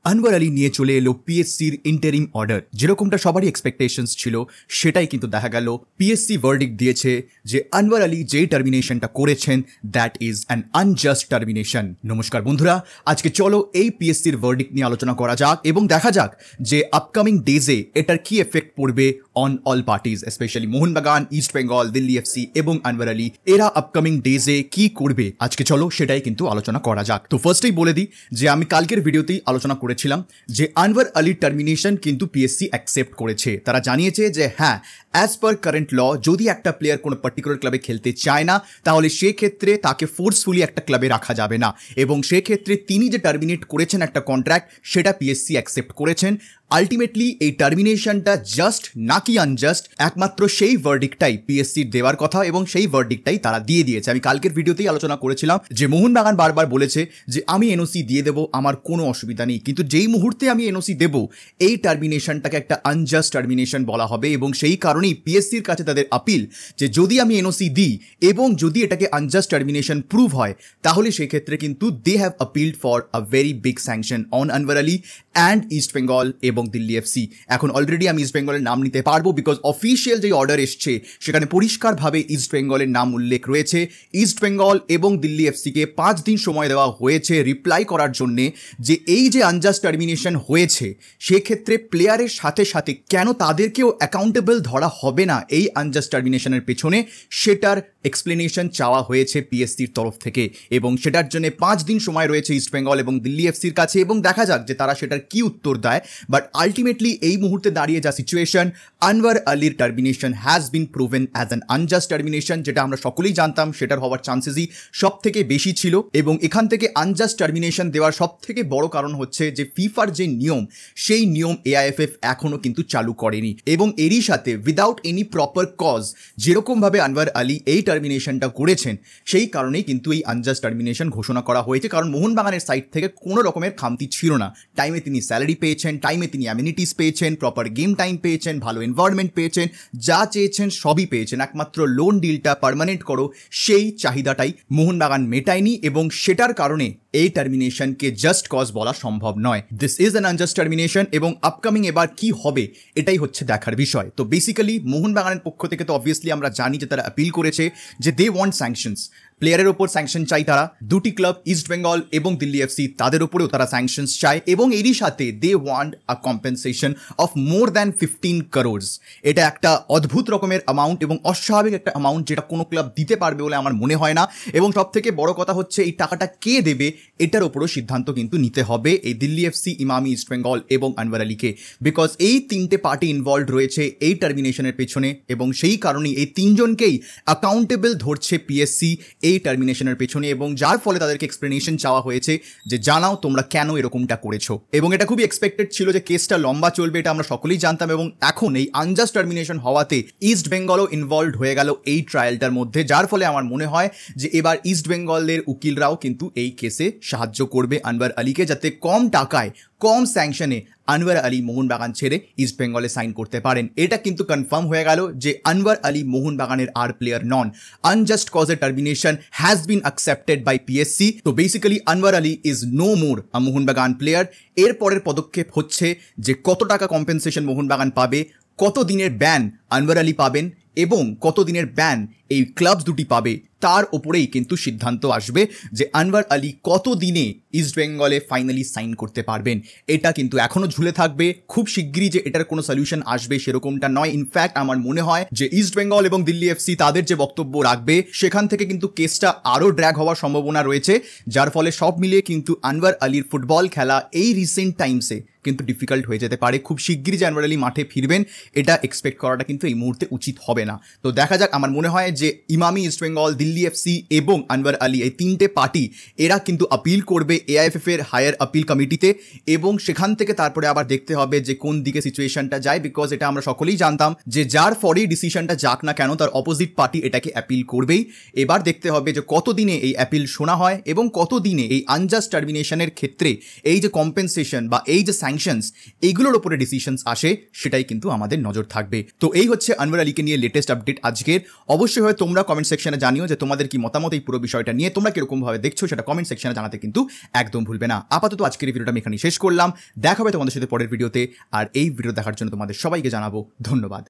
আনওয়ার আলী নিয়ে চলে এলো পিএসসির ইন্টারিম অর্ডার। যেরকমটা সবারই এক্সপেকটেশনস ছিল সেটাই কিন্তু দেখা গেল। পিএসসি ভার্ডিক্ট দিয়েছে যে আনওয়ার আলী যেই টার্মিনেশনটা করেছেন that is an unjust termination. নমস্কার বন্ধুরা, আজকে চলো এই পিএসসির ভার্ডিক্ট নিয়ে আলোচনা করা যাক এবং দেখা যাক যে আপকামিং ডেজে এটার কি এফেক্ট পড়বে on all parties, specially Mohun Bagan, east Bengal, Delhi FC এবং আনওয়ার আলী এরা আপকামিং ডেজে কি করবে। আজকে চলো সেটাই কিন্তু আলোচনা করা যাক। তো ফার্স্টেই বলে দিই যে আমি কালকের ভিডিওতেই আলোচনা করেছিলাম যে আনওয়ার আলীর টার্মিনেশন কিন্তু পিএসসি অ্যাকসেপ্ট করেছে। তারা জানিয়েছে যে হ্যাঁ, অ্যাজ পার কারেন্ট ল যদি একটা প্লেয়ার কোনো পার্টিকুলার ক্লাবে খেলতে চায় না তাহলে সেক্ষেত্রে তাকে ফোর্সফুলি একটা ক্লাবে রাখা যাবে না, এবং সেক্ষেত্রে তিনি যে টার্মিনেট করেছেন একটা কন্ট্রাক্ট সেটা পিএসসি অ্যাকসেপ্ট করেছেন। আলটিমেটলি এই টার্মিনেশনটা জাস্ট নাকি আনজাস্ট একমাত্র সেই ভার্ডিক্টটাই পিএসসির দেওয়ার কথা এবং সেই ভার্ডিক্টটাই তারা দিয়ে দিয়েছে। আমি কালকের ভিডিওতেই আলোচনা করেছিলাম যে মোহনবাগান বারবার বলেছে যে আমি এনওসি দিয়ে দেবো, আমার কোনো অসুবিধা নেই, কিন্তু যেই মুহূর্তে আমি এনওসি দেবো এই টার্মিনেশনটাকে একটা আনজাস্ট টার্মিনেশন বলা হবে এবং সেই কারণেই পিএসসির কাছে তাদের আপিল যে যদি আমি এনওসি দিই এবং যদি এটাকে আনজাস্ট টার্মিনেশন প্রুভ হয় তাহলে সেক্ষেত্রে কিন্তু they have appealed for a very big sanction on Anwar Ali and East Bengal এবং দিল্লি এফসি। এখন অলরেডি আমি ইস্ট বেঙ্গলের নাম নিতে পারবো বিকজ অফিসিয়াল যে অর্ডার এসছে সেখানে পরিষ্কারভাবে ইস্ট বেঙ্গলের নাম উল্লেখ রয়েছে। ইস্ট বেঙ্গল এবং দিল্লি এফসিকে 5 দিন সময় দেওয়া হয়েছে রিপ্লাই করার জন্যে যে এই যে আনজাস্ট টার্মিনেশন হয়েছে সেক্ষেত্রে প্লেয়ারের সাথে সাথে কেন তাদেরকেও অ্যাকাউন্টেবল ধরা হবে না এই আনজাস্ট টার্মিনেশনের পেছনে, সেটার এক্সপ্লেনেশন চাওয়া হয়েছে পিএসসির তরফ থেকে এবং সেটার জন্য 5 দিন সময় রয়েছে ইস্ট বেঙ্গল এবং দিল্লি এফসির কাছে এবং দেখা যাক যে তারা সেটার কি উত্তর দেয়। বাট আলটিমেটলি এই মুহূর্তে দাঁড়িয়ে যা সিচুয়েশন, আনওয়ার আলীর termination has bin proven as an unjust termination, যেটা আমরা সকলেই জানতাম সেটার হওয়ার চান্সেসই সব থেকে বেশি ছিল। এবং এখান থেকে আনজাস্ট টার্মিনেশন দেওয়ার সব থেকে বড় কারণ হচ্ছে যে ফিফার যে নিয়ম সেই নিয়ম এআইএফএফ এখনো কিন্তু চালু করেনি এবং এরই সাথে উইদাউট এনি প্রপার কজ যেরকমভাবে আনওয়ার আলী এই টার্মিনেশনটা করেছেন সেই কারণেই কিন্তু এই আনজাস্ট টার্মিনেশন ঘোষণা করা হয়েছে। কারণ মোহনবাগানের সাইড থেকে কোনো রকমের খামতি ছিল না। টাইমে তিনি স্যালারি পেয়েছেন, টাইমে তিনি অ্যামিনিটিস পেয়েছেন, প্রপার গেম টাইম পেয়েছেন, ভালো এনভায়রনমেন্ট পেয়েছেন, যা চেয়েছেন সবই পেয়েছেন। একমাত্র লোন ডিলটা পার্মানেন্ট করো সেই চাহিদাটাই মোহনবাগান মেটায়নি এবং সেটার কারণে এই টার্মিনেশনকে জাস্ট কজ বলা সম্ভব নয়। This is an unjust termination এবং আপকামিং এবার কি হবে এটাই হচ্ছে দেখার বিষয়। তো বেসিক্যালি মোহনবাগানের পক্ষ থেকে তো অবভিয়াসলি আমরা জানি যে তারা অ্যাপিল করেছে যে দে ওয়ান্ট স্যাংশনস, প্লেয়ারের ওপর স্যাংশন চাই তারা। দুটি ক্লাব ইস্ট বেঙ্গল এবং দিল্লি এফসি তাদের উপরেও তারা স্যাংশনস চায় এবং এরই সাথে they want a compensation of more than 15 crores। এটা একটা অদ্ভুত রকমের অ্যামাউন্ট এবং অস্বাভাবিক একটা অ্যামাউন্ট যেটা কোনো ক্লাব দিতে পারবে বলে আমার মনে হয় না। এবং সব থেকে বড় কথা হচ্ছে এই টাকাটা কে দেবে এটার ওপরও সিদ্ধান্ত কিন্তু নিতে হবে এই দিল্লি এফসি, ইমামি, ইস্ট বেঙ্গল এবং আনওয়ার আলীকে, বিকজ এই 3টে পার্টি ইনভলভড রয়েছে এই টার্মিনেশনের পেছনে এবং সেই কারণেই এই 3জনকেই অ্যাকাউন্টেবল ধরছে পিএসসি এই টার্মিনেশনের পেছনে এবং যার ফলে তাদেরকে এক্সপ্লেনেশন চাওয়া হয়েছে যে জানাও তোমরা কেন এরকমটা করেছো। এবং এটা খুবই এক্সপেক্টেড ছিল যে কেসটা লম্বা চলবে, এটা আমরা সকলেই জানতাম। এবং এখন এই আনজাস্ট টার্মিনেশন হওয়াতে ইস্ট বেঙ্গলও ইনভলভড হয়ে গেল এই ট্রায়ালটার মধ্যে, যার ফলে আমার মনে হয় যে এবার ইস্ট বেঙ্গলের উকিলরাও কিন্তু এই কেসে সাহায্য করবে আনওয়ার আলীকে যাতে কম টাকায় কম স্যাংশনে আনওয়ার আলী মোহনবাগান ছেড়ে ইস্ট বেঙ্গলে সাইন করতে পারেন। এটা কিন্তু কনফার্ম হয়ে গেল যে আনওয়ার আলী মোহনবাগানের আর প্লেয়ার নন। আনজাস্ট কজের termination has been accepted by PSC. তো basically Anwar Ali is no more a Mohun Bagan player. এর পরের পদক্ষেপ হচ্ছে যে কত টাকা কম্পেনসেশন মোহনবাগান পাবে, কত দিনের ব্যান আনওয়ার আলী পাবেন এবং কত দিনের ব্যান এই ক্লাবস দুটি পাবে, তার ওপরেই কিন্তু সিদ্ধান্ত আসবে যে আনওয়ার আলী কত দিনে ইস্ট বেঙ্গলে ফাইনালি সাইন করতে পারবেন। এটা কিন্তু এখনো ঝুলে থাকবে। খুব শিগগিরই যে এটার কোনো সলিউশন আসবে সেরকমটা নয়। ইনফ্যাক্ট আমার মনে হয় যে ইস্ট বেঙ্গল এবং দিল্লি এফসি তাদের যে বক্তব্য রাখবে সেখান থেকে কিন্তু কেসটা আরও ড্র্যাগ হওয়ার সম্ভাবনা রয়েছে, যার ফলে সব মিলিয়ে কিন্তু আনওয়ার আলীর ফুটবল খেলা এই রিসেন্ট টাইমসে কিন্তু ডিফিকাল্ট হয়ে যেতে পারে। খুব শিগগিরই যে আনওয়ার আলী মাঠে ফিরবেন এটা এক্সপেক্ট করাটা কিন্তু এই মুহূর্তে উচিত হবে না। তো দেখা যাক। আমার মনে হয় যে ইমামি, ইস্ট বেঙ্গল, দিল্লি এফসি এবং আনওয়ার আলী এই 3টে পার্টি এরা কিন্তু আপিল করবে এআইএফএফ এর হায়ার আপিল কমিটিতে এবং সেখান থেকে তারপরে আবার দেখতে হবে যে কোন দিকে সিচুয়েশনটা যায়, বিকজ এটা আমরা সকলেই জানতাম যে যার ফরেই ডিসিশনটা যাক না কেন তার অপোজিট পার্টি এটাকে অ্যাপিল করবেই। এবার দেখতে হবে যে কত দিনে এই অ্যাপিল শোনা হয় এবং কত দিনে এই আনজাস্ট টার্মিনেশনের ক্ষেত্রে এই যে কম্পেনসেশন বা এই যে স্যাংশনস এইগুলোর উপরে ডিসিশনস আসে সেটাই কিন্তু আমাদের নজর থাকবে। তো এই হচ্ছে আনওয়ার আলীকে নিয়ে লেটেস্ট আপডেট আজকের। অবশ্যই অবশ্যই তোমরা কমেন্ট সেকশনে জানিও যে তোমাদের কি মতামত এই পুরো বিষয়টা নিয়ে, তোমরা কিরকমভাবে দেখছো সেটা কমেন্ট সেকশনে জানাতে কিন্তু একদম ভুলবে না। আপাতত আজকের এই ভিডিওটা আমি এখানেই শেষ করলাম। দেখা হবে তোমাদের সাথে পরের ভিডিওতে, আর এই ভিডিও দেখার জন্য তোমাদের সবাইকে জানাবো ধন্যবাদ।